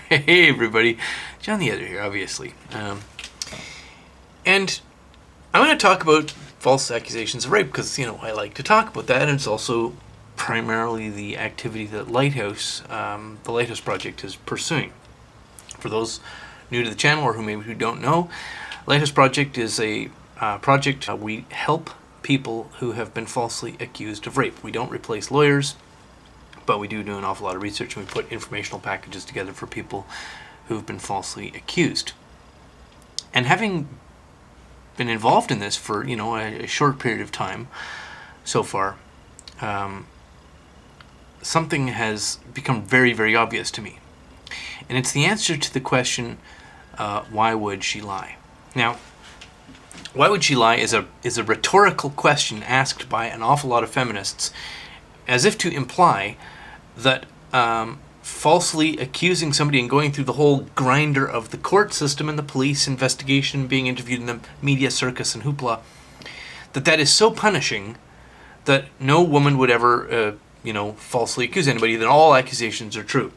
Hey everybody, John the Editor here, obviously. And I want to talk about false accusations of rape because, I like to talk about that, and it's also primarily the activity that the Lighthouse Project is pursuing. For those new to the channel or who don't know, Lighthouse Project is a project we help people who have been falsely accused of rape. We don't replace lawyers, but we do an awful lot of research, and we put informational packages together for people who've been falsely accused. And having been involved in this for, a short period of time so far, something has become very, very obvious to me. And it's the answer to the question, why would she lie? Now, why would she lie is a rhetorical question asked by an awful lot of feminists, as if to imply that falsely accusing somebody and going through the whole grinder of the court system and the police investigation, being interviewed in the media circus and hoopla, that is so punishing that no woman would ever, falsely accuse anybody, that all accusations are true.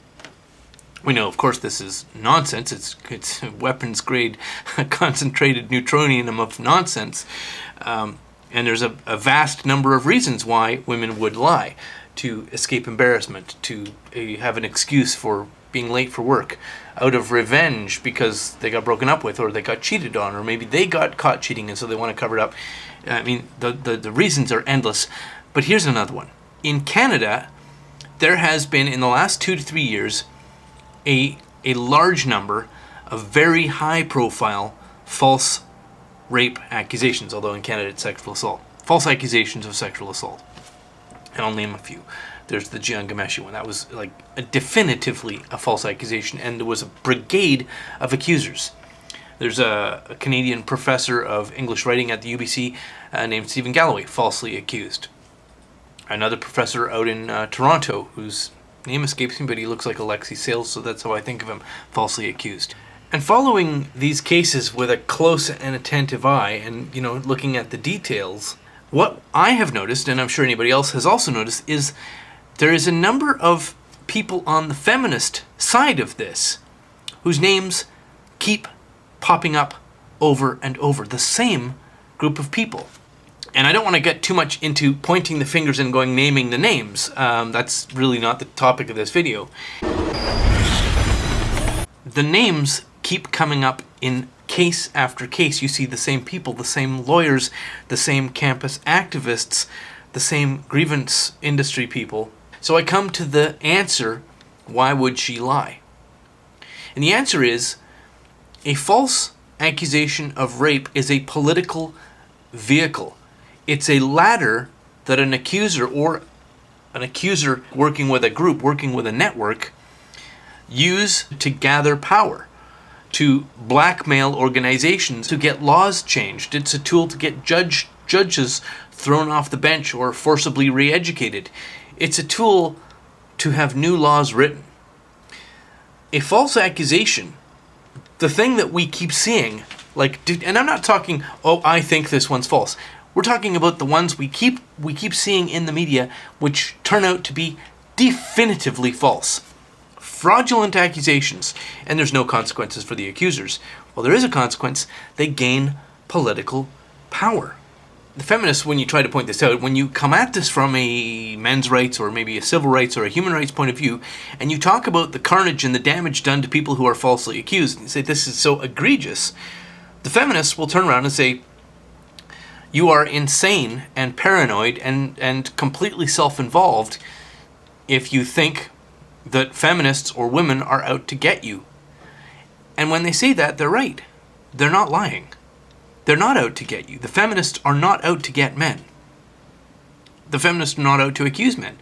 We know, of course, this is nonsense. It's weapons-grade concentrated neutronium of nonsense. And there's a vast number of reasons why women would lie: to escape embarrassment, to have an excuse for being late for work, out of revenge because they got broken up with, or they got cheated on, or maybe they got caught cheating and so they want to cover it up. I mean, the reasons are endless. But here's another one. In Canada, there has been, in the last 2 to 3 years, a large number of very high-profile false rape accusations, although in Canada it's sexual assault. False accusations of sexual assault. And I'll name a few. There's the Jian Ghomeshi one. That was definitively a false accusation, and there was a brigade of accusers. There's a Canadian professor of English writing at the UBC named Stephen Galloway, falsely accused. Another professor out in Toronto, whose name escapes me, but he looks like Alexi Sales, so that's how I think of him, falsely accused. And following these cases with a close and attentive eye, and looking at the details, what I have noticed, and I'm sure anybody else has also noticed, is there is a number of people on the feminist side of this whose names keep popping up over and over. The same group of people. And I don't want to get too much into pointing the fingers and naming the names. That's really not the topic of this video. The names keep coming up in case after case. You see the same people, the same lawyers, the same campus activists, the same grievance industry people. So I come to the answer, why would she lie? And the answer is, a false accusation of rape is a political vehicle. It's a ladder that an accuser working with a group, working with a network, use to gather power, to blackmail organizations, to get laws changed. It's a tool to get judges thrown off the bench or forcibly re-educated. It's a tool to have new laws written. A false accusation, the thing that we keep seeing, and I'm not talking, I think this one's false. We're talking about the ones we keep seeing in the media, which turn out to be definitively false. Fraudulent accusations, and there's no consequences for the accusers. Well, there is a consequence. They gain political power. The feminists, when you try to point this out, when you come at this from a men's rights or maybe a civil rights or a human rights point of view, and you talk about the carnage and the damage done to people who are falsely accused, and you say this is so egregious, the feminists will turn around and say, you are insane and paranoid and completely self-involved if you think that feminists or women are out to get you. And when they say that, they're right. They're not lying. They're not out to get you. The feminists are not out to get men. The feminists are not out to accuse men.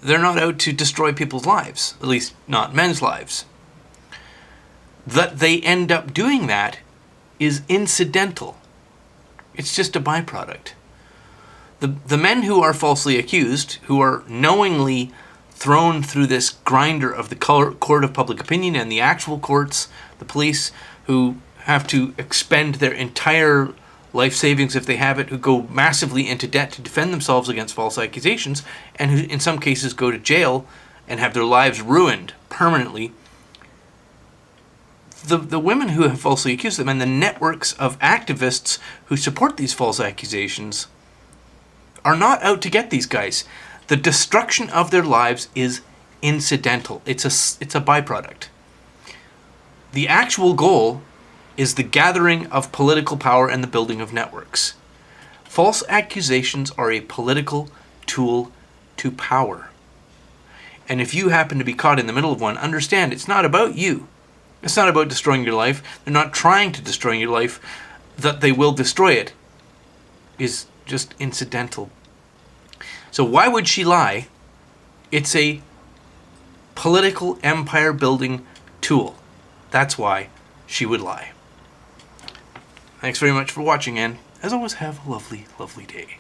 They're not out to destroy people's lives, at least not men's lives. That they end up doing that is incidental. It's just a byproduct. The men who are falsely accused, who are knowingly thrown through this grinder of the court of public opinion and the actual courts, the police, who have to expend their entire life savings if they have it, who go massively into debt to defend themselves against false accusations, and who in some cases go to jail and have their lives ruined permanently. the women who have falsely accused them and the networks of activists who support these false accusations are not out to get these guys. The destruction of their lives is incidental. It's a byproduct. The actual goal is the gathering of political power and the building of networks. False accusations are a political tool to power. And if you happen to be caught in the middle of one, understand it's not about you. It's not about destroying your life. They're not trying to destroy your life. That they will destroy it is just incidental. So why would she lie? It's a political empire building tool. That's why she would lie. Thanks very much for watching, and as always, have a lovely, lovely day.